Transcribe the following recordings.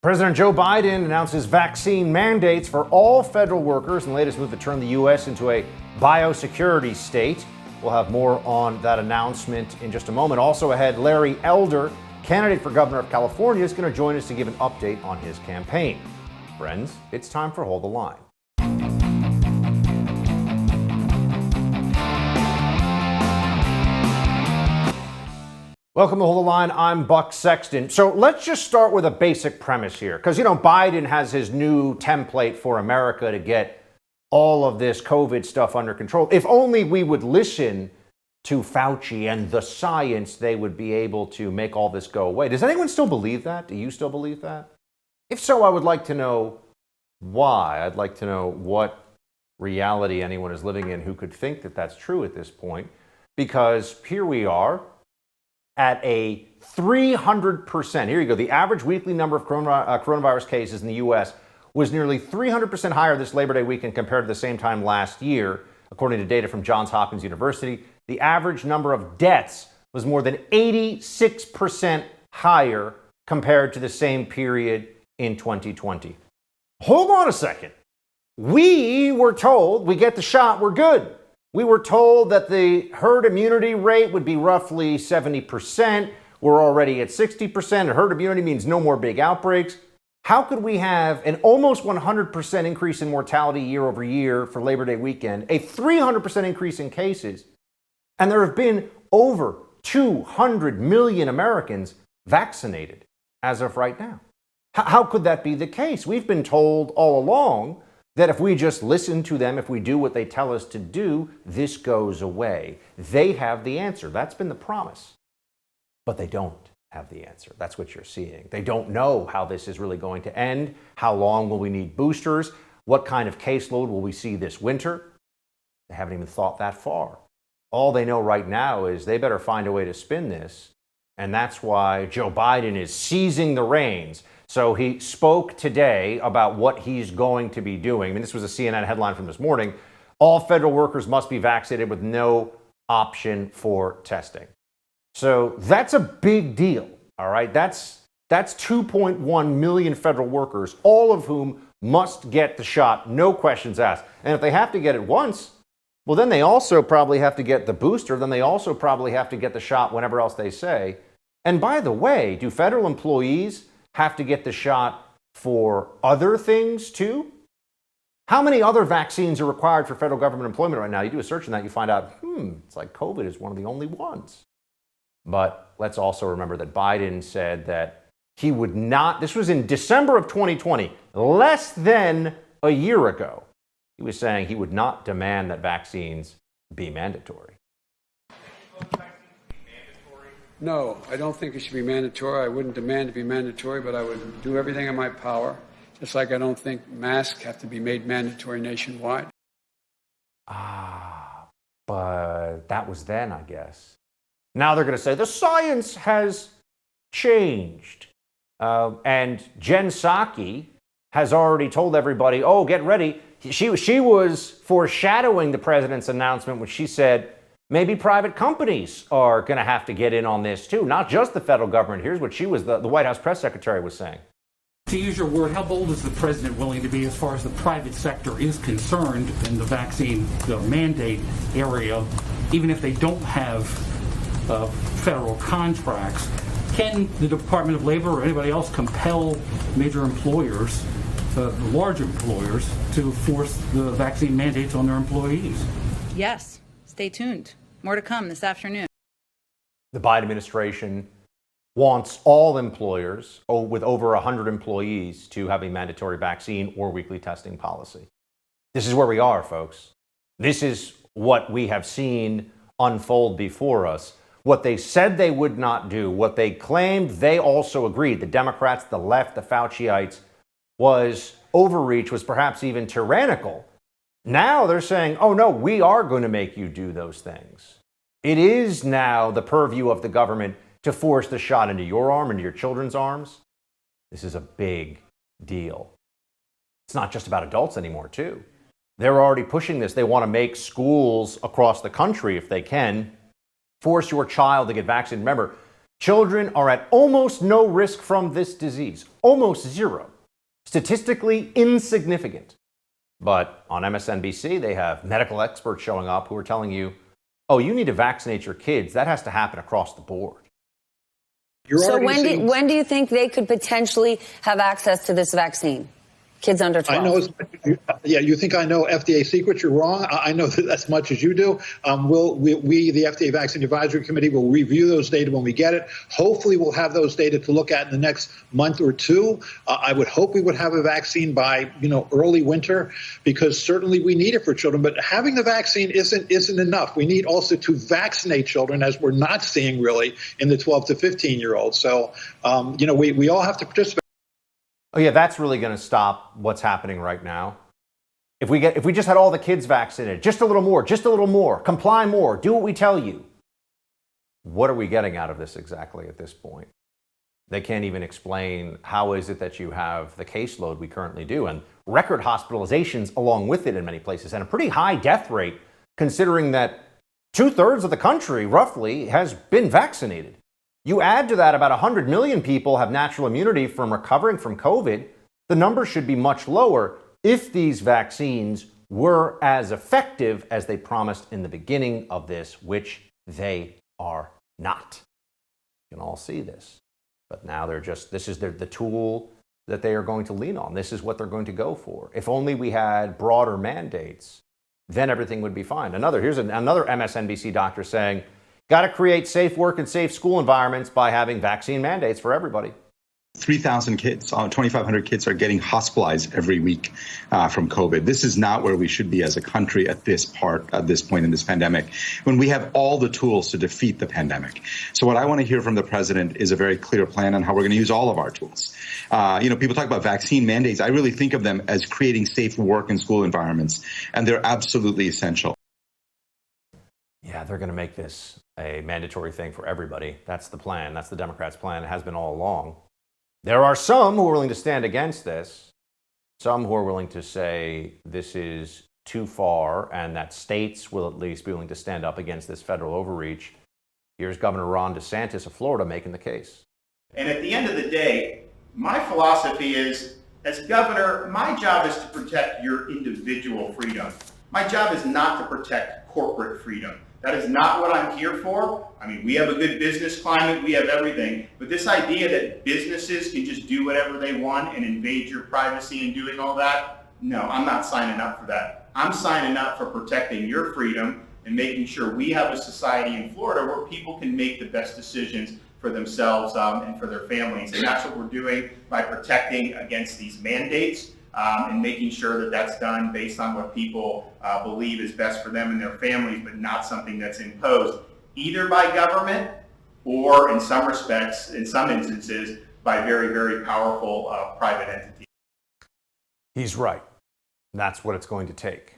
President Joe Biden announces vaccine mandates for all federal workers in the latest move to turn the U.S. into a biosecurity state. We'll have more on that announcement in just a moment. Also ahead, Larry Elder, candidate for governor of California, is going to join us to give an update on his campaign. Friends, it's time for Hold the Line. Welcome to Hold the Line. I'm Buck Sexton. So let's just start with a basic premise here. Because, Biden has his new template for America to get all of this COVID stuff under control. If only we would listen to Fauci and the science, they would be able to make all this go away. Does anyone still believe that? Do you still believe that? If so, I would like to know why. I'd like to know what reality anyone is living in who could think that that's true at this point. Because here we are, at a 300%. Here you go. The average weekly number of coronavirus cases in the U.S. was nearly 300% higher this Labor Day weekend compared to the same time last year. According to data from Johns Hopkins University, the average number of deaths was more than 86% higher compared to the same period in 2020. Hold on a second. We were told we get the shot, we're good. We were told that the herd immunity rate would be roughly 70%. We're already at 60%. And herd immunity means no more big outbreaks. How could we have an almost 100% increase in mortality year over year for Labor Day weekend, a 300% increase in cases, and there have been over 200 million Americans vaccinated as of right now? How could that be the case? We've been told all along that if we just listen to them, if we do what they tell us to do, this goes away. They have the answer. That's been the promise. But they don't have the answer. That's what you're seeing. They don't know how this is really going to end. How long will we need boosters? What kind of caseload will we see this winter? They haven't even thought that far. All they know right now is they better find a way to spin this. And that's why Joe Biden is seizing the reins. So he spoke today about what he's going to be doing. I mean, this was a CNN headline from this morning. All federal workers must be vaccinated with no option for testing. So that's a big deal, all right? That's 2.1 million federal workers, all of whom must get the shot, no questions asked. And if they have to get it once, well, then they also probably have to get the booster. Then they also probably have to get the shot whenever else they say. And by the way, do federal employees have to get the shot for other things too? How many other vaccines are required for federal government employment right now? You do a search on that, you find out, it's like COVID is one of the only ones. But let's also remember that Biden said that he would not, this was in December of 2020, less than a year ago. He was saying he would not demand that vaccines be mandatory. No, I don't think it should be mandatory. I wouldn't demand to be mandatory, but I would do everything in my power. Just like I don't think masks have to be made mandatory nationwide. But that was then, I guess. Now they're going to say the science has changed. And Jen Psaki has already told everybody, oh, get ready. She was foreshadowing the president's announcement when she said, maybe private companies are going to have to get in on this too, not just the federal government. Here's what the White House press secretary was saying. To use your word, how bold is the president willing to be as far as the private sector is concerned in the vaccine mandate area, even if they don't have federal contracts? Can the Department of Labor or anybody else compel major employers, the large employers, to force the vaccine mandates on their employees? Yes. Stay tuned. More to come this afternoon. The Biden administration wants all employers with over 100 employees to have a mandatory vaccine or weekly testing policy. This is where we are, folks. This is what we have seen unfold before us. What they said they would not do, what they claimed they also agreed, the Democrats, the left, the Fauciites, was overreach, was perhaps even tyrannical. Now they're saying, oh no, we are going to make you do those things. It is now the purview of the government to force the shot into your arm, into your children's arms. This is a big deal. It's not just about adults anymore, too. They're already pushing this. They want to make schools across the country, if they can, force your child to get vaccinated. Remember, Children are at almost no risk from this disease, almost zero. Statistically insignificant. But on MSNBC, they have medical experts showing up who are telling you, oh, you need to vaccinate your kids. That has to happen across the board. So when do you think they could potentially have access to this vaccine? Kids under 12. I know. You think I know FDA secrets? You're wrong. I know that as much as you do. We, the FDA Vaccine Advisory Committee, will review those data when we get it. Hopefully, we'll have those data to look at in the next month or two. I would hope we would have a vaccine by, early winter, because certainly we need it for children. But having the vaccine isn't enough. We need also to vaccinate children, as we're not seeing really in the 12 to 15-year-olds. So, we all have to participate. Oh yeah, that's really going to stop what's happening right now. If we just had all the kids vaccinated, just a little more, comply more, do what we tell you. What are we getting out of this exactly at this point? They can't even explain how is it that you have the caseload we currently do and record hospitalizations along with it in many places and a pretty high death rate considering that 2/3 of the country roughly has been vaccinated. You add to that about 100 million people have natural immunity from recovering from COVID. The number should be much lower if these vaccines were as effective as they promised in the beginning of this, which they are not. You can all see this. But now this is the tool that they are going to lean on. This is what they're going to go for. If only we had broader mandates, then everything would be fine. Here's another MSNBC doctor saying, got to create safe work and safe school environments by having vaccine mandates for everybody. 3,000 kids, 2,500 kids are getting hospitalized every week from COVID. This is not where we should be as a country at this point in this pandemic, when we have all the tools to defeat the pandemic. So what I want to hear from the president is a very clear plan on how we're going to use all of our tools. People talk about vaccine mandates. I really think of them as creating safe work and school environments, and they're absolutely essential. Yeah, they're going to make this a mandatory thing for everybody. That's the plan. That's the Democrats' plan. It has been all along. There are some who are willing to stand against this, some who are willing to say this is too far and that states will at least be willing to stand up against this federal overreach. Here's Governor Ron DeSantis of Florida making the case. And at the end of the day, my philosophy is, as governor, my job is to protect your individual freedom. My job is not to protect corporate freedom. That is not what I'm here for. I mean, we have a good business climate, we have everything, but this idea that businesses can just do whatever they want and invade your privacy and doing all that, no, I'm not signing up for that. I'm signing up for protecting your freedom and making sure we have a society in Florida where people can make the best decisions for themselves and for their families. And that's what we're doing by protecting against these mandates. And making sure that that's done based on what people believe is best for them and their families, but not something that's imposed either by government or, in some respects, in some instances, by very, very powerful private entities. He's right. That's what it's going to take.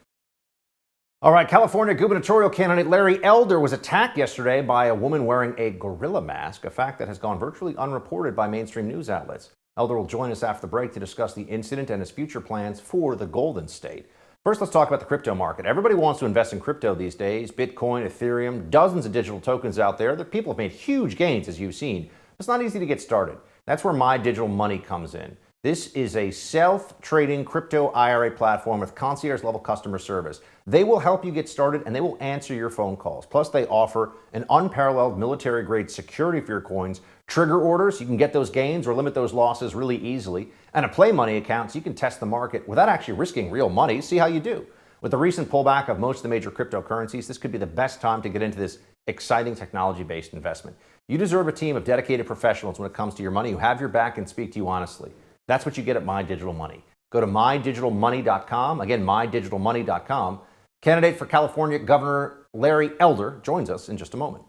All right, California gubernatorial candidate Larry Elder was attacked yesterday by a woman wearing a gorilla mask, a fact that has gone virtually unreported by mainstream news outlets. Elder will join us after the break to discuss the incident and his future plans for the Golden State. First, let's talk about the crypto market. Everybody wants to invest in crypto these days. Bitcoin, Ethereum, dozens of digital tokens out there that people have made huge gains, as you've seen. It's not easy to get started. That's where My Digital Money comes in. This is a self-trading crypto IRA platform with concierge-level customer service. They will help you get started and they will answer your phone calls. Plus, they offer an unparalleled military-grade security for your coins, trigger orders, you can get those gains or limit those losses really easily, and a play money account so you can test the market without actually risking real money. See how you do. With the recent pullback of most of the major cryptocurrencies, this could be the best time to get into this exciting technology-based investment. You deserve a team of dedicated professionals when it comes to your money who have your back and speak to you honestly. That's what you get at My Digital Money. Go to mydigitalmoney.com. Again, mydigitalmoney.com. Candidate for California Governor Larry Elder joins us in just a moment.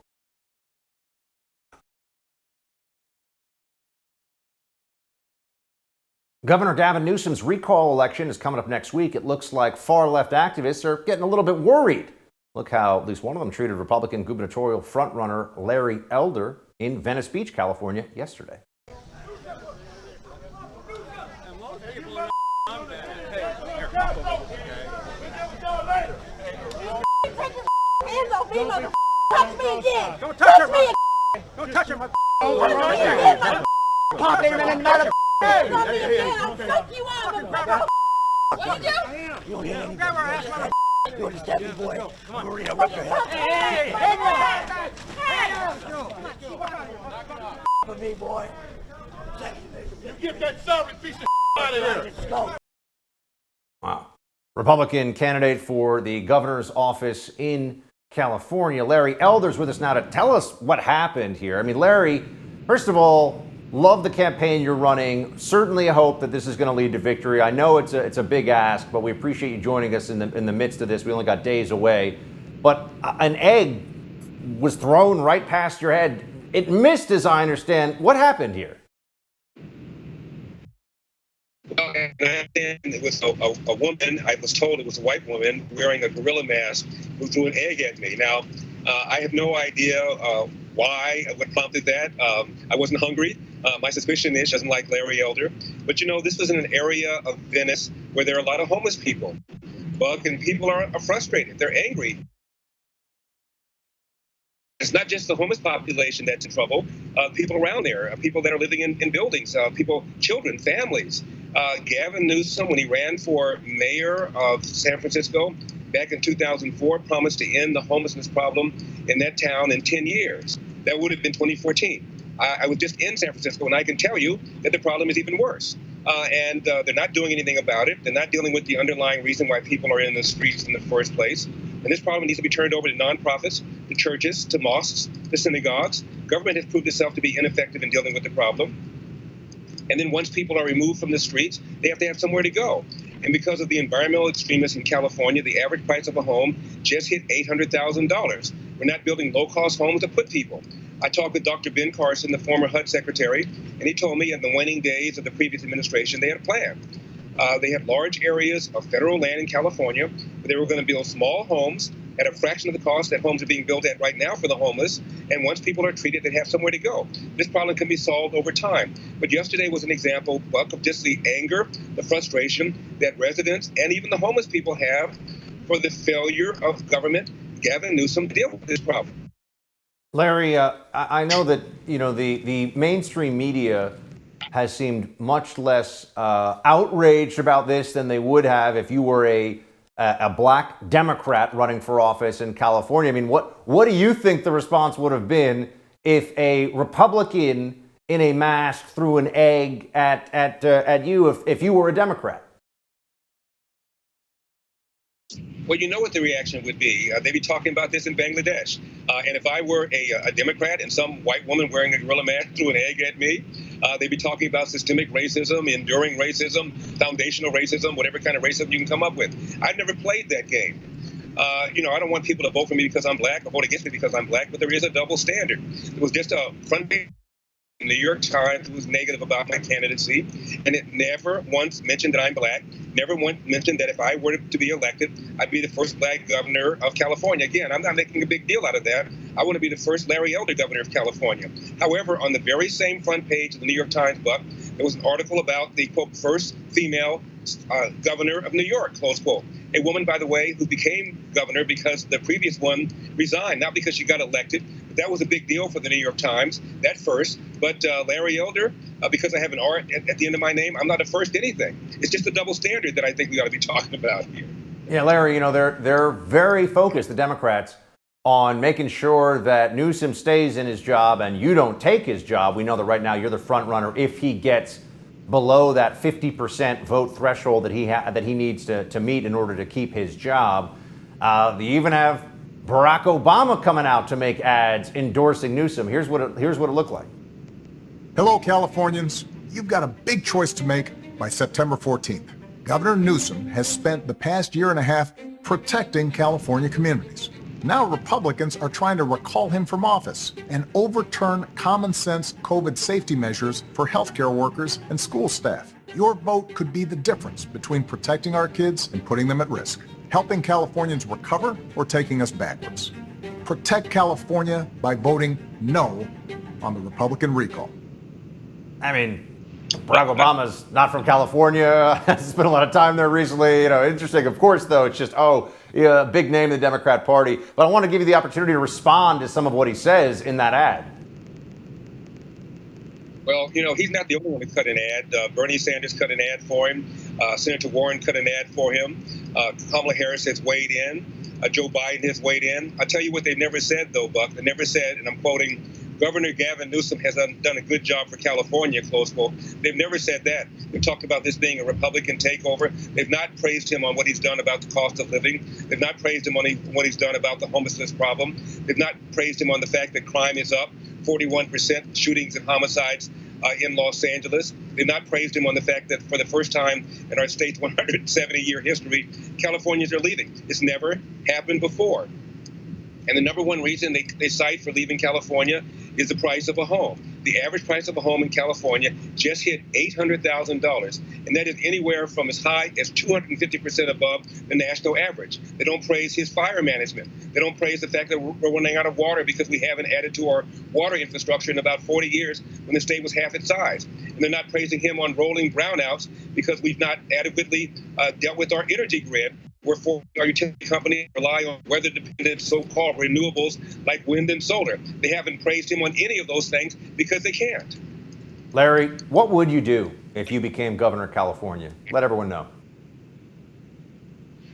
Governor Gavin Newsom's recall election is coming up next week. It looks like far-left activists are getting a little bit worried. Look how at least one of them treated Republican gubernatorial frontrunner Larry Elder in Venice Beach, California, yesterday. Don't touch her, don't touch her, Wow. Republican candidate for the governor's office in California, Larry Elder's with us now to tell us what happened here. I mean, Larry, first of all, love the campaign you're running. Certainly a hope that this is going to lead to victory. I know it's a big ask, but we appreciate you joining us in the midst of this. We only got days away. But an egg was thrown right past your head. It missed, as I understand. What happened here? Well, and I understand it was a woman. I was told it was a white woman wearing a gorilla mask who threw an egg at me. Now, I have no idea why, what prompted that. I wasn't hungry. My suspicion is she doesn't like Larry Elder. But, you know, this was in an area of Venice where there are a lot of homeless people. Buck, and people are frustrated. They're angry. It's not just the homeless population that's in trouble. People around there, people that are living in buildings, people, children, families. Gavin Newsom, when he ran for mayor of San Francisco back in 2004, promised to end the homelessness problem in that town in 10 years. That would have been 2014. I was just in San Francisco, and I can tell you that the problem is even worse. And they're not doing anything about it. They're not dealing with the underlying reason why people are in the streets in the first place. And this problem needs to be turned over to nonprofits, to churches, to mosques, to synagogues. Government has proved itself to be ineffective in dealing with the problem. And then once people are removed from the streets, they have to have somewhere to go. And because of the environmental extremists in California, the average price of a home just hit $800,000. We're not building low-cost homes to put people. I talked with Dr. Ben Carson, the former HUD secretary, and he told me in the waning days of the previous administration, they had a plan. They had large areas of federal land in California where they were going to build small homes at a fraction of the cost that homes are being built at right now for the homeless. And once people are treated, they have somewhere to go. This problem can be solved over time. But yesterday was an example, Buck, of just the anger, the frustration that residents and even the homeless people have for the failure of government, Gavin Newsom, to deal with this problem. Larry, I know that, you know, the mainstream media has seemed much less outraged about this than they would have if you were a black Democrat running for office in California. I mean, what do you think the response would have been if a Republican in a mask threw an egg at you if you were a Democrat? Well, you know what the reaction would be. They'd be talking about this in Bangladesh. And if I were a Democrat and some white woman wearing a gorilla mask threw an egg at me, they'd be talking about systemic racism, enduring racism, foundational racism, whatever kind of racism you can come up with. I've never played that game. You know, I don't want people to vote for me because I'm black or vote against me because I'm black, but there is a double standard. It was just a front page in the New York Times was negative about my candidacy, and it never once mentioned that I'm black, never once mentioned that if I were to be elected, I'd be the first black governor of California. Again, I'm not making a big deal out of that. I want to be the first Larry Elder governor of California. However, on the very same front page of the New York Times, Buck, there was an article about the, quote, first female governor of New York, close quote. A woman, by the way, who became governor because the previous one resigned, not because she got elected. But that was a big deal for the New York Times, that first. But Larry Elder, because I have an R at the end of my name, I'm not a first anything. It's just a double standard that I think we ought to be talking about here. Yeah, Larry, you know, they're very focused, the Democrats, on making sure that Newsom stays in his job and you don't take his job. We know that right now you're the front runner if he gets below that 50% vote threshold that he needs to meet in order to keep his job. They even have Barack Obama coming out to make ads endorsing Newsom. Here's what it looked like. Hello, Californians. You've got a big choice to make by September 14th. Governor Newsom has spent the past year and a half protecting California communities. Now Republicans are trying to recall him from office and overturn common sense COVID safety measures for healthcare workers and school staff. Your vote could be the difference between protecting our kids and putting them at risk, helping Californians recover or taking us backwards. Protect California by voting no on the Republican recall. I mean, Barack Obama's not from California. Spent a lot of time there recently. You know, interesting. Of course, though, it's just, big name in the Democrat Party. But I want to give you the opportunity to respond to some of what he says in that ad. Well, he's not the only one to cut an ad. Bernie Sanders cut an ad for him. Senator Warren cut an ad for him. Kamala Harris has weighed in. Joe Biden has weighed in. I'll tell you what they've never said, though, Buck. They never said, and I'm quoting, Governor Gavin Newsom has done a good job for California, close quote. They've never said that. They've talked about this being a Republican takeover. They've not praised him on what he's done about the cost of living. They've not praised him on what he's done about the homelessness problem. They've not praised him on the fact that crime is up 41%, shootings and homicides in Los Angeles. They've not praised him on the fact that for the first time in our state's 170-year history, Californians are leaving. It's never happened before. And the number one reason they cite for leaving California is the price of a home. The average price of a home in California just hit $800,000, and that is anywhere from as high as 250% above the national average. They don't praise his fire management. They don't praise the fact that we're running out of water because we haven't added to our water infrastructure in about 40 years when the state was half its size. And they're not praising him on rolling brownouts because we've not adequately dealt with our energy grid. We're forcing our utility company to rely on weather-dependent so-called renewables like wind and solar. They haven't praised him on any of those things because they can't. Larry, what would you do if you became governor of California? Let everyone know.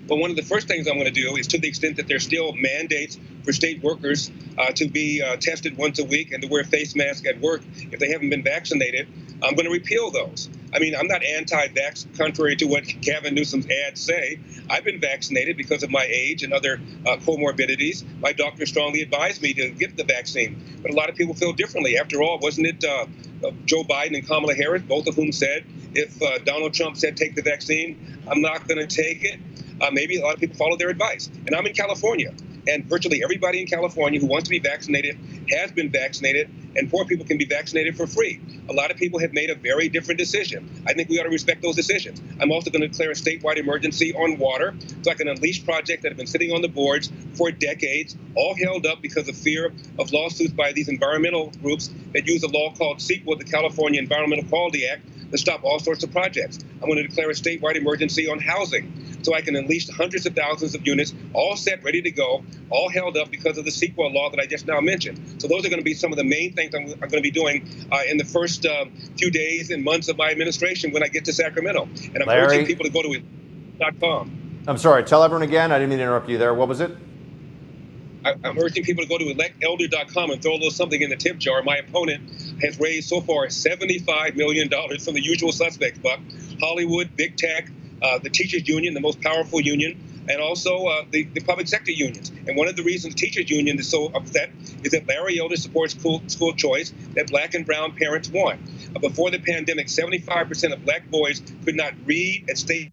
But one of the first things I'm going to do is, to the extent that there's still mandates for state workers to be tested once a week and to wear face masks at work if they haven't been vaccinated, I'm going to repeal those. I mean, I'm not anti-vax, contrary to what Gavin Newsom's ads say. I've been vaccinated because of my age and other comorbidities. My doctor strongly advised me to get the vaccine. But a lot of people feel differently. After all, wasn't it Joe Biden and Kamala Harris, both of whom said, if Donald Trump said take the vaccine, I'm not going to take it? Maybe a lot of people follow their advice. And I'm in California. And virtually everybody in California who wants to be vaccinated has been vaccinated, and poor people can be vaccinated for free. A lot of people have made a very different decision. I think we ought to respect those decisions. I'm also going to declare a statewide emergency on water so I can unleash projects that have been sitting on the boards for decades, all held up because of fear of lawsuits by these environmental groups that use a law called CEQA, the California Environmental Quality Act, to stop all sorts of projects. I'm going to declare a statewide emergency on housing so I can unleash hundreds of thousands of units, all set, ready to go, all held up because of the CEQA law that I just now mentioned. So those are going to be some of the main things I'm going to be doing in the first few days and months of my administration when I get to Sacramento. And I'm urging people to go to elect.com. I'm sorry, tell everyone again. I didn't mean to interrupt you there. What was it? I'm urging people to go to electelder.com and throw a little something in the tip jar. My opponent has raised so far $75 million from the usual suspects, Buck. Hollywood, big tech, the teachers union, the most powerful union, and also the public sector unions. And one of the reasons the teachers union is so upset is that Larry Elder supports school choice that black and brown parents want. Before the pandemic, 75% of black boys could not read at state.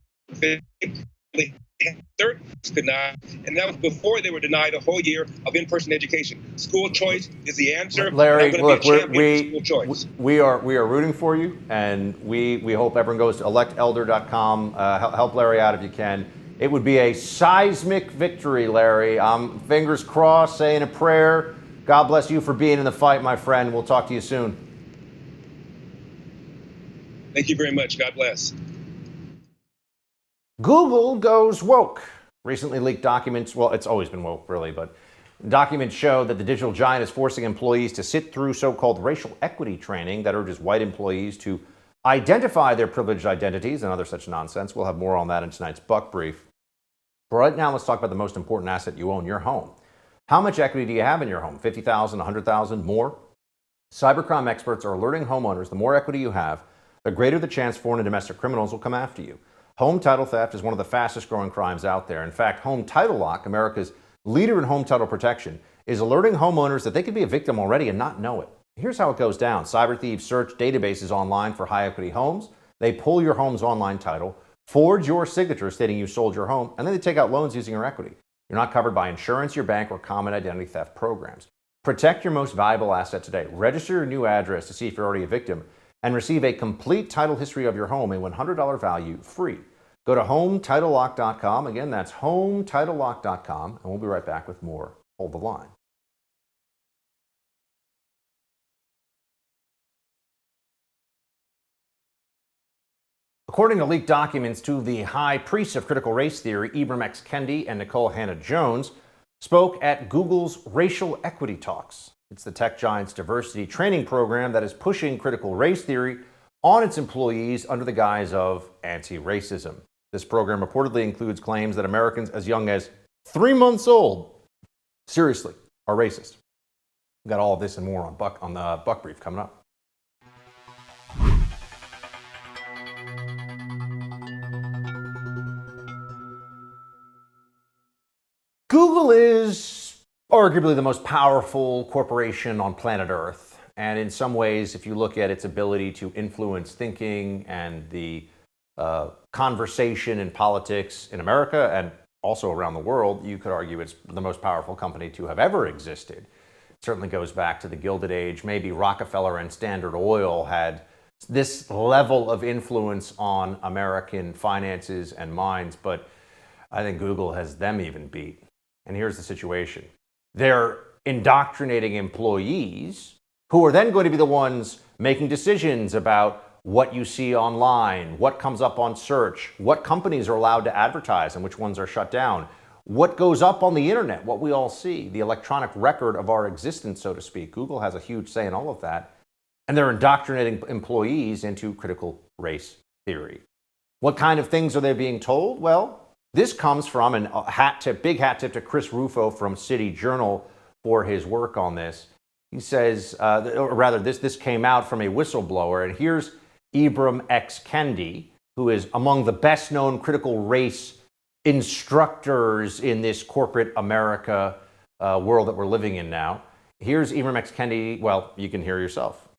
Could not, and that was before they were denied a whole year of in-person education. School choice is the answer. Larry, look, we are rooting for you, and we hope everyone goes to electelder.com. Help Larry out if you can. It would be a seismic victory, Larry. Fingers crossed, saying a prayer. God bless you for being in the fight, my friend. We'll talk to you soon. Thank you very much. God bless. Google goes woke. Recently leaked documents, well, it's always been woke, really, but documents show that the digital giant is forcing employees to sit through so-called racial equity training that urges white employees to identify their privileged identities and other such nonsense. We'll have more on that in tonight's Buck Brief. But right now, let's talk about the most important asset you own, your home. How much equity do you have in your home? 50,000, 100,000, more? Cybercrime experts are alerting homeowners the more equity you have, the greater the chance foreign and domestic criminals will come after you. Home title theft is one of the fastest growing crimes out there. In fact, Home Title Lock, America's leader in home title protection, is alerting homeowners that they could be a victim already and not know it. Here's how it goes down. Cyber thieves search databases online for high equity homes. They pull your home's online title, forge your signature stating you sold your home, and then they take out loans using your equity. You're not covered by insurance, your bank, or common identity theft programs. Protect your most valuable asset today. Register your new address to see if you're already a victim, and receive a complete title history of your home, a $100 value, free. Go to HomeTitleLock.com. Again, that's HomeTitleLock.com, and we'll be right back with more. Hold the line. According to leaked documents, two of the high priests of critical race theory, Ibram X. Kendi and Nicole Hannah-Jones, spoke at Google's racial equity talks. It's the tech giant's diversity training program that is pushing critical race theory on its employees under the guise of anti-racism. This program reportedly includes claims that Americans as young as 3 months old, seriously, are racist. We've got all of this and more on the Buck Brief coming up. Google is arguably the most powerful corporation on planet Earth. And in some ways, if you look at its ability to influence thinking and the conversation in politics in America and also around the world, you could argue it's the most powerful company to have ever existed. It certainly goes back to the Gilded Age. Maybe Rockefeller and Standard Oil had this level of influence on American finances and minds, but I think Google has them even beat. And here's the situation. They're indoctrinating employees who are then going to be the ones making decisions about what you see online, what comes up on search, what companies are allowed to advertise and which ones are shut down, what goes up on the internet, what we all see, the electronic record of our existence, so to speak. Google has a huge say in all of that. And they're indoctrinating employees into critical race theory. What kind of things are they being told? Well, this comes from a big hat tip to Chris Rufo from City Journal for his work on this. He says, or rather, this came out from a whistleblower, and here's Ibram X. Kendi, who is among the best-known critical race instructors in this corporate America world that we're living in now. Here's Ibram X. Kendi. Well, you can hear yourself.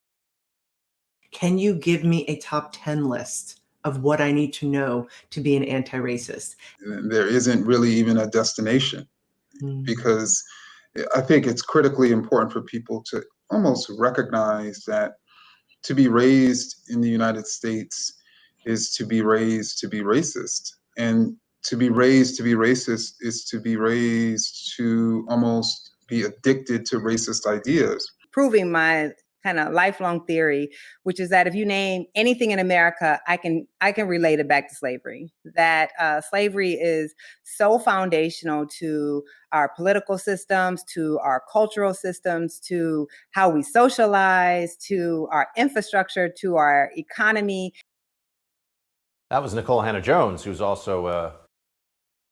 Can you give me a top 10 list of what I need to know to be an anti-racist? There isn't really even a destination because I think it's critically important for people to almost recognize that to be raised in the United States is to be raised to be racist. And to be raised to be racist is to be raised to almost be addicted to racist ideas. Proving my kind of lifelong theory, which is that if you name anything in America, I can relate it back to slavery. That slavery is so foundational to our political systems, to our cultural systems, to how we socialize, to our infrastructure, to our economy. That was Nicole Hannah-Jones, who's also a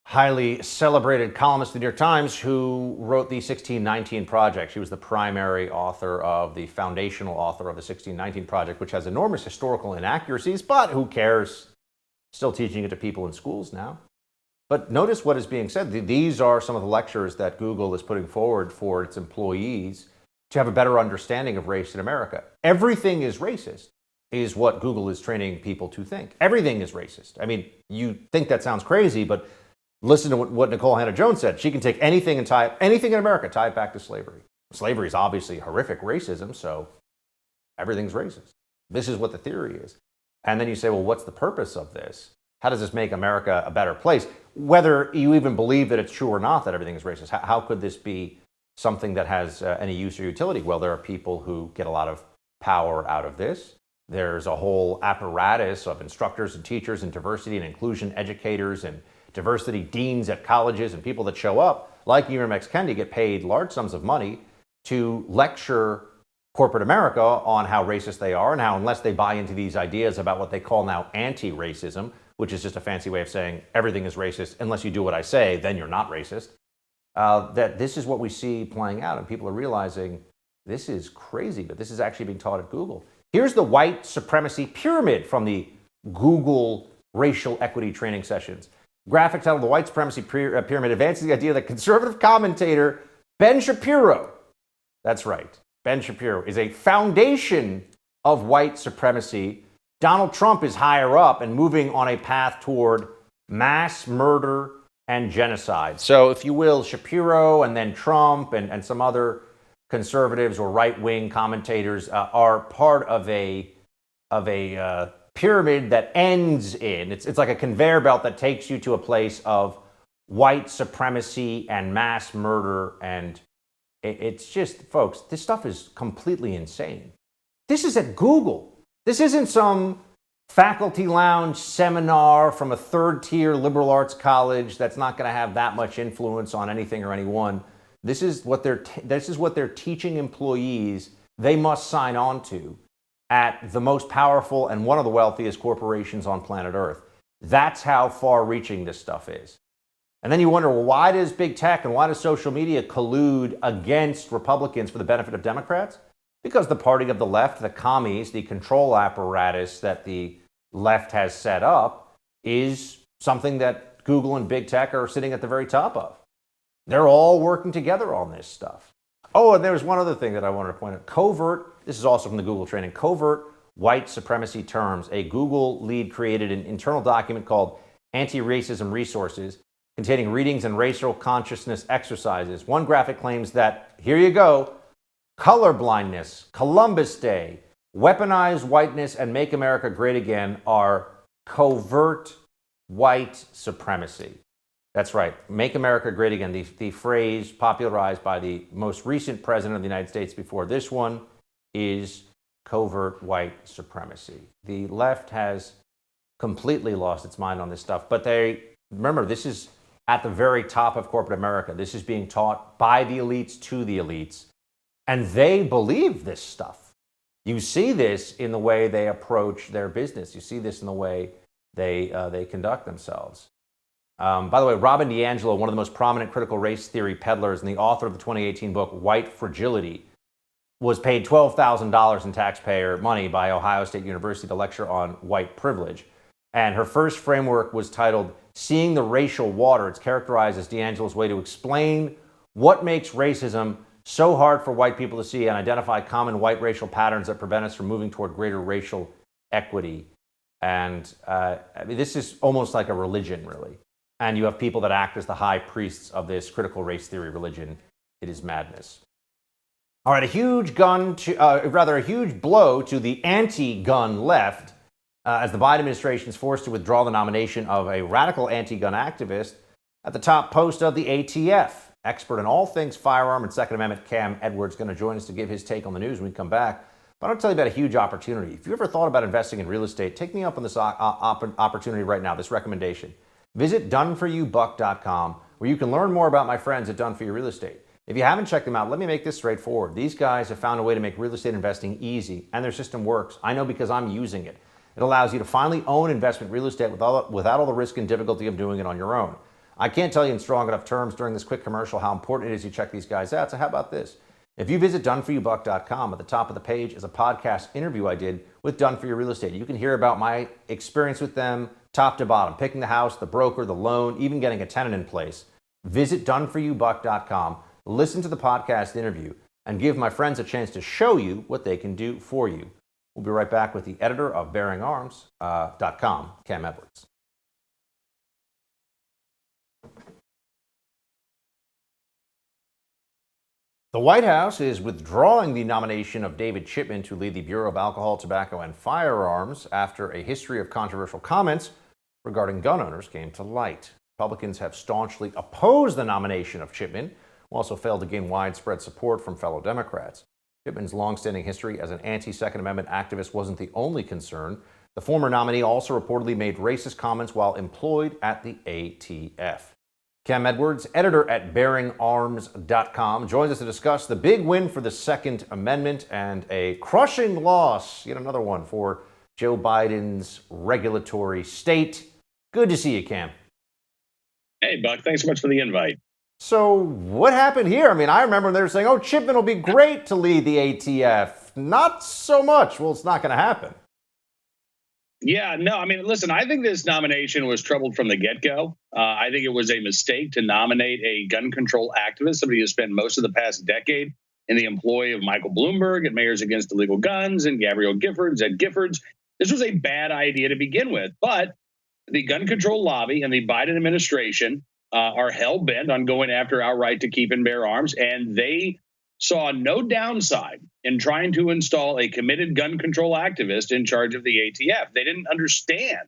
highly celebrated columnist of the New York Times who wrote the 1619 Project. She was the primary author of the foundational author of the 1619 Project, which has enormous historical inaccuracies, but who cares? Still teaching it to people in schools now. But notice what is being said. These are some of the lectures that Google is putting forward for its employees to have a better understanding of race in America. Everything is racist is what Google is training people to think. Everything is racist. I mean, you think that sounds crazy, but listen to what Nicole Hannah-Jones said. She can take anything and anything in America, tie it back to slavery. Slavery is obviously horrific racism, so everything's racist. This is what the theory is. And then you say, well, what's the purpose of this? How does this make America a better place? Whether you even believe that it's true or not that everything is racist, how could this be something that has any use or utility? Well, there are people who get a lot of power out of this. There's a whole apparatus of instructors and teachers and diversity and inclusion educators and diversity deans at colleges and people that show up, like Ibram X. Kendi, get paid large sums of money to lecture corporate America on how racist they are and how unless they buy into these ideas about what they call now anti-racism, which is just a fancy way of saying everything is racist, unless you do what I say, then you're not racist, that this is what we see playing out. And people are realizing this is crazy, but this is actually being taught at Google. Here's the white supremacy pyramid from the Google racial equity training sessions. Graphic titled The White Supremacy Pyramid advances the idea that conservative commentator Ben Shapiro, that's right, Ben Shapiro, is a foundation of white supremacy. Donald Trump is higher up and moving on a path toward mass murder and genocide. So if you will, Shapiro and then Trump and some other conservatives or right-wing commentators are part of a pyramid that ends in, it's like a conveyor belt that takes you to a place of white supremacy and mass murder. And it's just, folks, this stuff is completely insane. This is at Google. This isn't some faculty lounge seminar from a third-tier liberal arts college that's not going to have that much influence on anything or anyone. This is what they're teaching employees they must sign on to at the most powerful and one of the wealthiest corporations on planet Earth. That's how far-reaching this stuff is. And then you wonder, well, why does big tech and why does social media collude against Republicans for the benefit of Democrats? Because the party of the left, the commies, the control apparatus that the left has set up is something that Google and big tech are sitting at the very top of. They're all working together on this stuff. Oh, and there's one other thing that I wanted to point out. Covert, this is also from the Google training, covert white supremacy terms. A Google lead created an internal document called Anti-Racism Resources, containing readings and racial consciousness exercises. One graphic claims that, here you go, colorblindness, Columbus Day, weaponized whiteness, and Make America Great Again are covert white supremacy. That's right. Make America Great Again, the phrase popularized by the most recent president of the United States before this one, is covert white supremacy. The left has completely lost its mind on this stuff. But remember, this is at the very top of corporate America. This is being taught by the elites to the elites. And they believe this stuff. You see this in the way they approach their business. You see this in the way they conduct themselves. By the way, Robin DiAngelo, one of the most prominent critical race theory peddlers and the author of the 2018 book, White Fragility, was paid $12,000 in taxpayer money by Ohio State University to lecture on white privilege. And her first framework was titled Seeing the Racial Water. It's characterized as DiAngelo's way to explain what makes racism so hard for white people to see and identify common white racial patterns that prevent us from moving toward greater racial equity. And this is almost like a religion, really. And you have people that act as the high priests of this critical race theory religion. It is madness. All right, a huge blow to the anti-gun left as the Biden administration is forced to withdraw the nomination of a radical anti-gun activist at the top post of the ATF. Expert in all things firearm and Second Amendment, Cam Edwards, going to join us to give his take on the news when we come back. But I'll tell you about a huge opportunity. If you ever thought about investing in real estate, take me up on this opportunity right now, this recommendation. Visit doneforyoubuck.com, where you can learn more about my friends at Done For You Real Estate. If you haven't checked them out, let me make this straightforward. These guys have found a way to make real estate investing easy, and their system works. I know because I'm using it. It allows you to finally own investment real estate without all the risk and difficulty of doing it on your own. I can't tell you in strong enough terms during this quick commercial how important it is you check these guys out. So how about this? If you visit doneforyoubuck.com, at the top of the page is a podcast interview I did with Done For You Real Estate. You can hear about my experience with them top to bottom, picking the house, the broker, the loan, even getting a tenant in place. Visit doneforyoubuck.com, listen to the podcast interview, and give my friends a chance to show you what they can do for you. We'll be right back with the editor of bearingarms.com, Cam Edwards. The White House is withdrawing the nomination of David Chipman to lead the Bureau of Alcohol, Tobacco, and Firearms after a history of controversial comments regarding gun owners came to light. Republicans have staunchly opposed the nomination of Chipman, who also failed to gain widespread support from fellow Democrats. Chipman's longstanding history as an anti-Second Amendment activist wasn't the only concern. The former nominee also reportedly made racist comments while employed at the ATF. Cam Edwards, editor at bearingarms.com, joins us to discuss the big win for the Second Amendment and a crushing loss, yet another one, for Joe Biden's regulatory state. Good to see you, Cam. Hey, Buck. Thanks so much for the invite. So what happened here? I mean, I remember they were saying, oh, Chipman will be great to lead the ATF. Not so much. Well, it's not going to happen. Yeah, no, I mean, listen, I think this nomination was troubled from the get-go. I think it was a mistake to nominate a gun control activist, somebody who spent most of the past decade in the employ of Michael Bloomberg and Mayors Against Illegal Guns and Gabrielle Giffords at Giffords. This was a bad idea to begin with, but the gun control lobby and the Biden administration are hell-bent on going after outright to keep and bear arms, and they saw no downside in trying to install a committed gun control activist in charge of the ATF. They didn't understand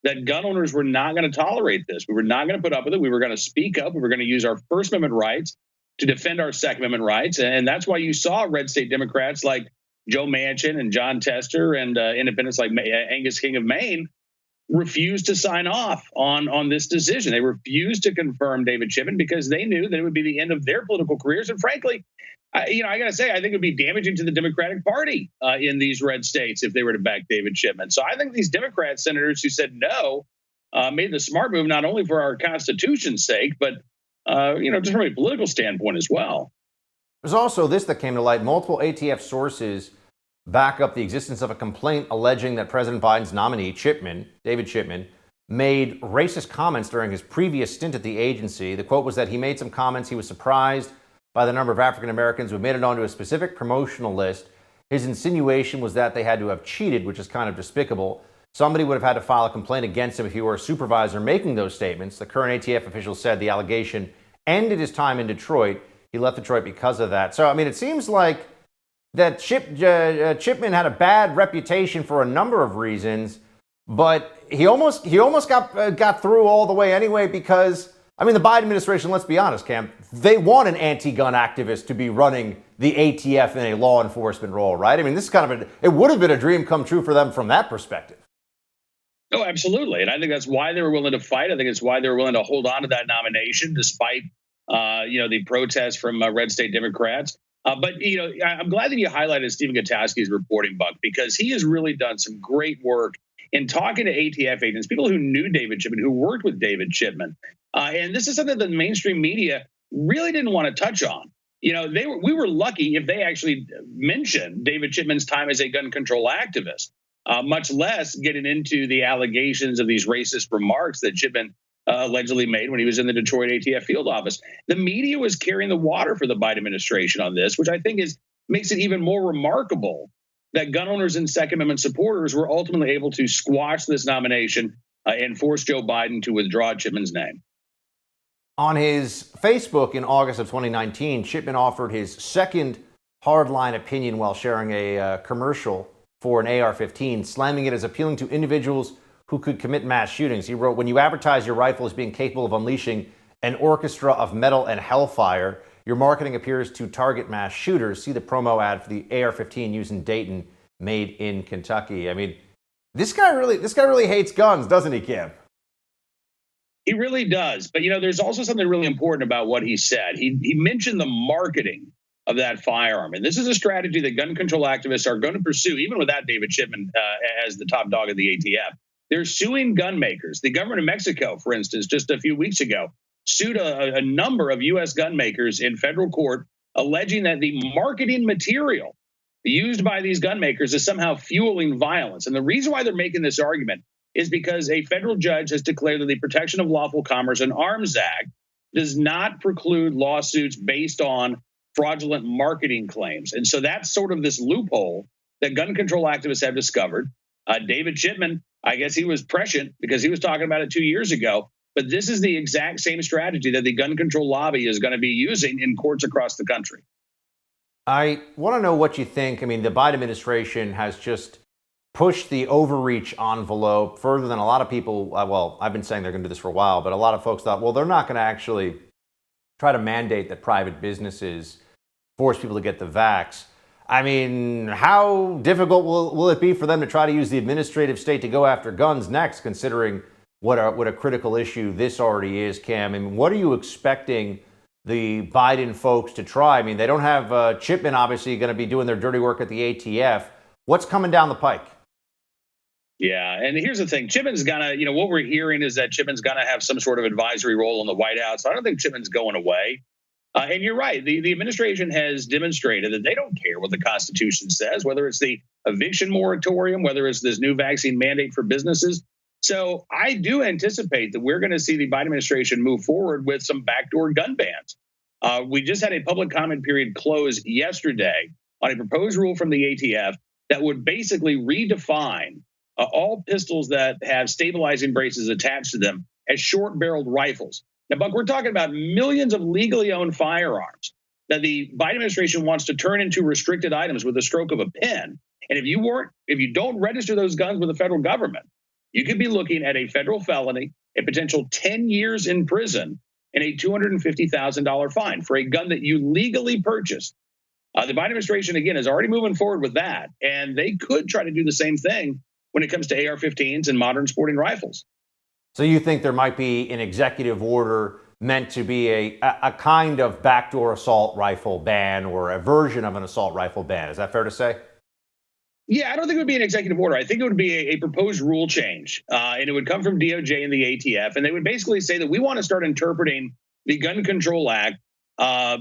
that gun owners were not going to tolerate this. We were not going to put up with it. We were going to speak up. We were going to use our First Amendment rights to defend our Second Amendment rights. And that's why you saw red state Democrats like Joe Manchin and John Tester and independents like Angus King of Maine refused to sign off on this decision. They refused to confirm David Chipman because they knew that it would be the end of their political careers. And frankly, I got to say, I think it would be damaging to the Democratic Party in these red states if they were to back David Chipman. So I think these Democrat senators who said no made the smart move, not only for our Constitution's sake, but just from a political standpoint as well. There's also this that came to light. Multiple ATF sources back up the existence of a complaint alleging that President Biden's nominee, David Chipman, made racist comments during his previous stint at the agency. The quote was that he made some comments he was surprised by the number of African Americans who made it onto a specific promotional list. His insinuation was that they had to have cheated, which is kind of despicable. Somebody would have had to file a complaint against him if he were a supervisor making those statements. The current ATF official said the allegation ended his time in Detroit. He left Detroit because of that. So, I mean, it seems like that Chipman had a bad reputation for a number of reasons, but he almost got through all the way anyway because, I mean, the Biden administration, let's be honest, Cam, they want an anti-gun activist to be running the ATF in a law enforcement role, right? I mean, this is kind of it would have been a dream come true for them from that perspective. Oh, absolutely. And I think that's why they were willing to fight. I think it's why they were willing to hold on to that nomination despite, the protests from red state Democrats. But I'm glad that you highlighted Stephen Gutowski's reporting, Buck, because he has really done some great work in talking to ATF agents, people who knew David Chipman, who worked with David Chipman. And this is something that the mainstream media really didn't want to touch on. We were lucky if they actually mentioned David Chipman's time as a gun control activist, much less getting into the allegations of these racist remarks that Chipman allegedly made when he was in the Detroit ATF field office. The media was carrying the water for the Biden administration on this, which I think makes it even more remarkable that gun owners and Second Amendment supporters were ultimately able to squash this nomination and force Joe Biden to withdraw Chipman's name. On his Facebook in August of 2019, Chipman offered his second hardline opinion while sharing a commercial for an AR-15, slamming it as appealing to individuals who could commit mass shootings. He wrote, "When you advertise your rifle as being capable of unleashing an orchestra of metal and hellfire, your marketing appears to target mass shooters. See the promo ad for the AR-15 used in Dayton, made in Kentucky." I mean, this guy really hates guns, doesn't he, Kim? He really does. But, there's also something really important about what he said. He mentioned the marketing of that firearm. And this is a strategy that gun control activists are going to pursue, even without David Chipman as the top dog of the ATF. They're suing gun makers. The government of Mexico, for instance, just a few weeks ago, sued a number of U.S. gun makers in federal court, alleging that the marketing material used by these gun makers is somehow fueling violence. And the reason why they're making this argument is because a federal judge has declared that the Protection of Lawful Commerce and Arms Act does not preclude lawsuits based on fraudulent marketing claims. And so that's sort of this loophole that gun control activists have discovered. David Chipman, I guess he was prescient because he was talking about it 2 years ago. But this is the exact same strategy that the gun control lobby is going to be using in courts across the country. I want to know what you think. I mean, the Biden administration has just pushed the overreach envelope further than a lot of people. Well, I've been saying they're going to do this for a while, but a lot of folks thought, well, they're not going to actually try to mandate that private businesses force people to get the vax. I mean, how difficult will it be for them to try to use the administrative state to go after guns next, considering what a critical issue this already is, Cam? I mean, what are you expecting the Biden folks to try? I mean, they don't have Chipman obviously going to be doing their dirty work at the ATF. What's coming down the pike? Yeah, and here's the thing. Chipman's going to, what we're hearing is that Chipman's going to have some sort of advisory role in the White House. I don't think Chipman's going away. And you're right. The administration has demonstrated that they don't care what the Constitution says, whether it's the eviction moratorium, whether it's this new vaccine mandate for businesses. So I do anticipate that we're going to see the Biden administration move forward with some backdoor gun bans. We just had a public comment period close yesterday on a proposed rule from the ATF that would basically redefine all pistols that have stabilizing braces attached to them as short-barreled rifles. Now, Buck, we're talking about millions of legally owned firearms that the Biden administration wants to turn into restricted items with a stroke of a pen. And if you don't register those guns with the federal government, you could be looking at a federal felony, a potential 10 years in prison, and a $250,000 fine for a gun that you legally purchased. The Biden administration, again, is already moving forward with that, and they could try to do the same thing when it comes to AR-15s and modern sporting rifles. So you think there might be an executive order meant to be a kind of backdoor assault rifle ban or a version of an assault rifle ban? Is that fair to say? Yeah, I don't think it would be an executive order. I think it would be a proposed rule change, and it would come from DOJ and the ATF, and they would basically say that we want to start interpreting the Gun Control Act,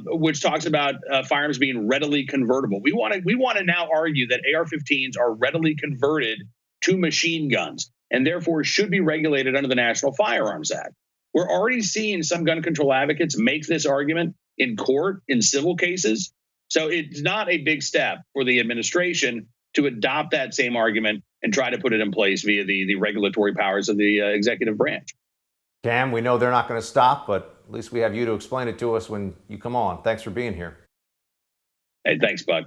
which talks about firearms being readily convertible. We want to now argue that AR-15s are readily converted to machine guns, and therefore should be regulated under the National Firearms Act. We're already seeing some gun control advocates make this argument in court, in civil cases. So it's not a big step for the administration to adopt that same argument and try to put it in place via the regulatory powers of the executive branch. Cam, we know they're not going to stop, but at least we have you to explain it to us when you come on. Thanks for being here. Hey, thanks, Buck.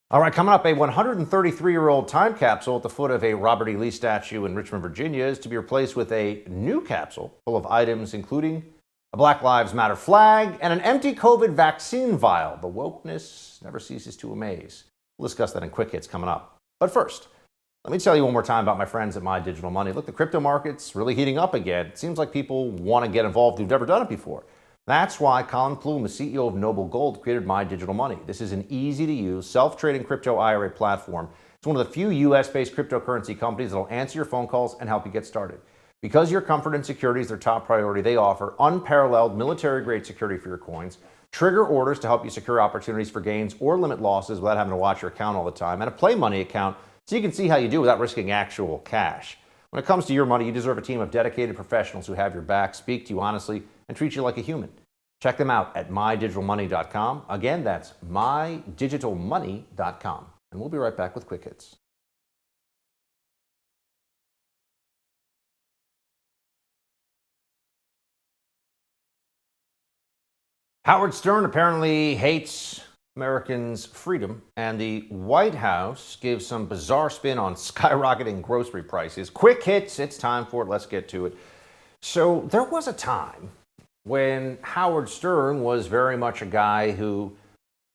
All right, coming up, a 133-year-old time capsule at the foot of a Robert E. Lee statue in Richmond, Virginia is to be replaced with a new capsule full of items including a Black Lives Matter flag and an empty COVID vaccine vial. The wokeness never ceases to amaze. We'll discuss that in Quick Hits coming up. But first, let me tell you one more time about my friends at My Digital Money. Look, the crypto market's really heating up again. It seems like people want to get involved who've never done it before. That's why Colin Plume, the CEO of Noble Gold, created My Digital Money. This is an easy-to-use, self-trading crypto IRA platform. It's one of the few U.S.-based cryptocurrency companies that will answer your phone calls and help you get started. Because your comfort and security is their top priority, they offer unparalleled military-grade security for your coins, trigger orders to help you secure opportunities for gains or limit losses without having to watch your account all the time, and a play money account so you can see how you do without risking actual cash. When it comes to your money, you deserve a team of dedicated professionals who have your back, speak to you honestly, and treat you like a human. Check them out at mydigitalmoney.com. Again, that's mydigitalmoney.com. And we'll be right back with Quick Hits. Howard Stern apparently hates Americans' freedom, and the White House gives some bizarre spin on skyrocketing grocery prices. Quick Hits, it's time for it. Let's get to it. So there was a time when Howard Stern was very much a guy who,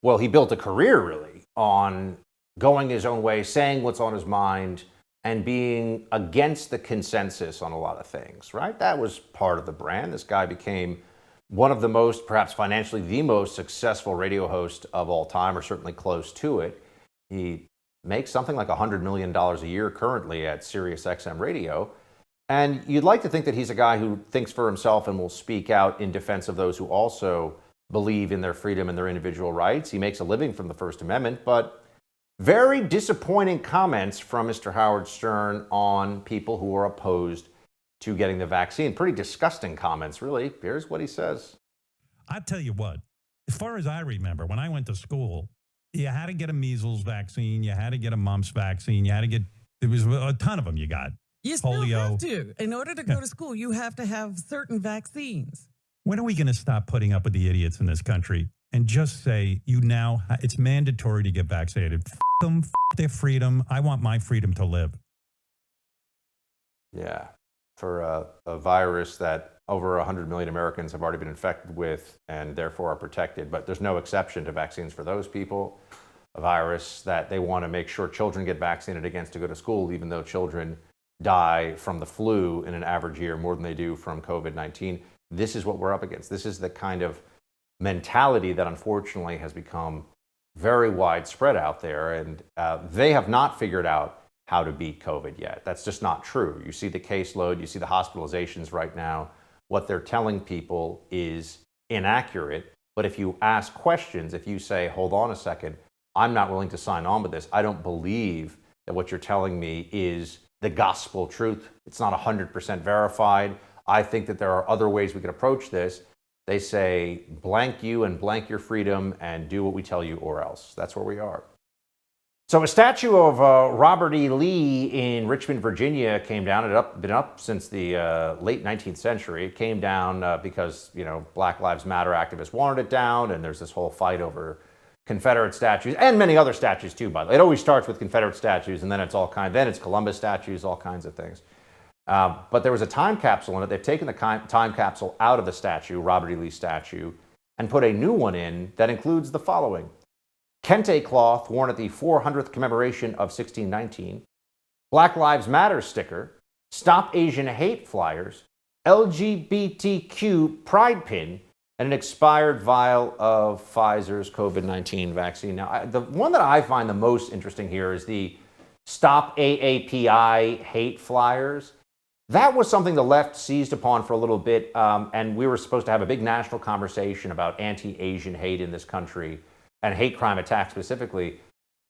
well, he built a career really on going his own way, saying what's on his mind, and being against the consensus on a lot of things, right? That was part of the brand. This guy became one of the most, perhaps financially, the most successful radio host of all time, or certainly close to it. He makes something like $100 million a year currently at Sirius XM Radio. And you'd like to think that he's a guy who thinks for himself and will speak out in defense of those who also believe in their freedom and their individual rights. He makes a living from the First Amendment, but very disappointing comments from Mr. Howard Stern on people who are opposed to getting the vaccine. Pretty disgusting comments, really. Here's what he says. I tell you what, as far as I remember, when I went to school, you had to get a measles vaccine, you had to get a mumps vaccine, you had to get, there was a ton of them you got. You still have to. In order to go to school, you have to have certain vaccines. When are we going to stop putting up with the idiots in this country and just say, it's mandatory to get vaccinated? F them, f their freedom. I want my freedom to live. Yeah, for a virus that over 100 million Americans have already been infected with and therefore are protected. But there's no exception to vaccines for those people. A virus that they want to make sure children get vaccinated against to go to school, even though children die from the flu in an average year more than they do from COVID-19. This is what we're up against. This is the kind of mentality that unfortunately has become very widespread out there, and they have not figured out how to beat COVID yet. That's just not true. You see the caseload, you see the hospitalizations right now. What they're telling people is inaccurate, but if you ask questions, if you say, hold on a second, I'm not willing to sign on with this. I don't believe that what you're telling me is the gospel truth. It's not 100% verified. I think that there are other ways we could approach this. They say, blank you and blank your freedom and do what we tell you or else. That's where we are. So a statue of Robert E. Lee in Richmond, Virginia came down. It had been up since the late 19th century. It came down because, Black Lives Matter activists wanted it down, and there's this whole fight over Confederate statues and many other statues too, by the way. It always starts with Confederate statues, and then it's Columbus statues, all kinds of things. But there was a time capsule in it. They've taken the time capsule out of the statue, Robert E. Lee statue, and put a new one in that includes the following. kente cloth worn at the 400th commemoration of 1619, Black Lives Matter sticker, Stop Asian Hate flyers, LGBTQ pride pin, and an expired vial of Pfizer's COVID-19 vaccine. Now, the one that I find the most interesting here is the Stop AAPI hate flyers. That was something the left seized upon for a little bit, and we were supposed to have a big national conversation about anti-Asian hate in this country and hate crime attacks specifically,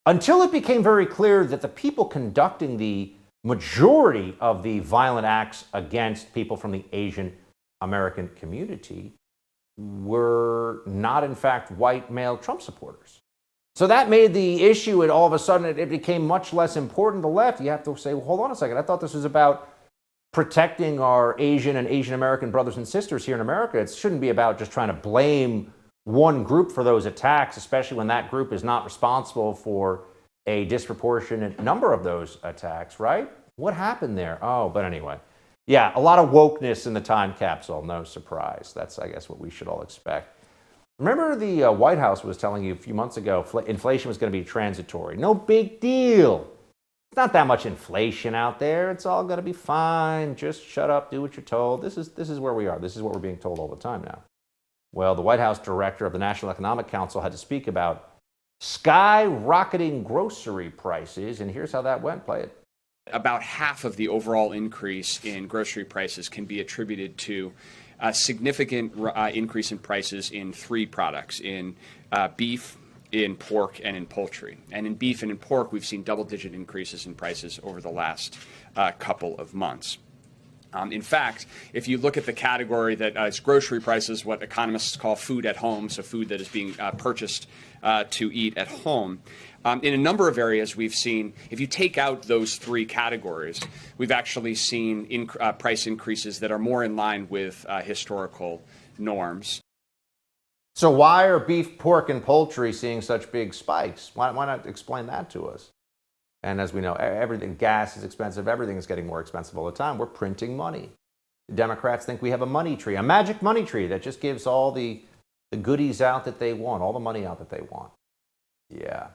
until it became very clear that the people conducting the majority of the violent acts against people from the Asian American community were not, in fact, white male Trump supporters. So that made the issue, and all of a sudden it became much less important to the left. You have to say, well, hold on a second. I thought this was about protecting our Asian and Asian American brothers and sisters here in America. It shouldn't be about just trying to blame one group for those attacks, especially when that group is not responsible for a disproportionate number of those attacks, right? What happened there? Oh, but anyway. Yeah, a lot of wokeness in the time capsule. No surprise. That's, I guess, what we should all expect. Remember the White House was telling you a few months ago inflation was going to be transitory. No big deal. It's not that much inflation out there. It's all going to be fine. Just shut up, do what you're told. This is where we are. This is what we're being told all the time now. Well, the White House director of the National Economic Council had to speak about skyrocketing grocery prices, and here's how that went. Play it. About half of the overall increase in grocery prices can be attributed to a significant increase in prices in three products, in beef, in pork, and in poultry. And in beef and in pork, we've seen double-digit increases in prices over the last couple of months. In fact, if you look at the category that is grocery prices, what economists call food at home, so food that is being purchased to eat at home, in a number of areas we've seen, if you take out those three categories, we've actually seen price increases that are more in line with historical norms. So why are beef, pork, and poultry seeing such big spikes? Why not explain that to us? And as we know, everything, gas is expensive. Everything is getting more expensive all the time. We're printing money. The Democrats think we have a money tree, a magic money tree that just gives all the goodies out that they want, all the money out that they want. Yeah.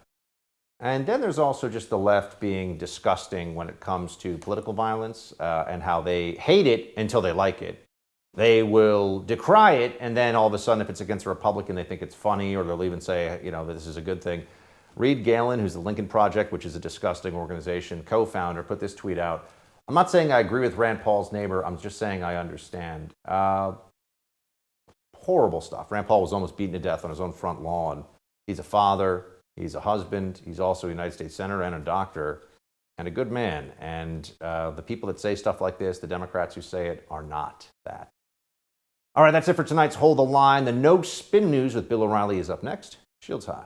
And then there's also just the left being disgusting when it comes to political violence and how they hate it until they like it. They will decry it, and then all of a sudden, if it's against a Republican, they think it's funny, or they'll even say, you know, this is a good thing. Reed Galen, who's the Lincoln Project, which is a disgusting organization, co-founder, put this tweet out. I'm not saying I agree with Rand Paul's neighbor. I'm just saying I understand. Horrible stuff. Rand Paul was almost beaten to death on his own front lawn. He's a father. He's a husband. He's also a United States Senator and a doctor and a good man. And the people that say stuff like this, the Democrats who say it, are not that. All right, that's it for tonight's Hold the Line. The No Spin News with Bill O'Reilly is up next. Shields high.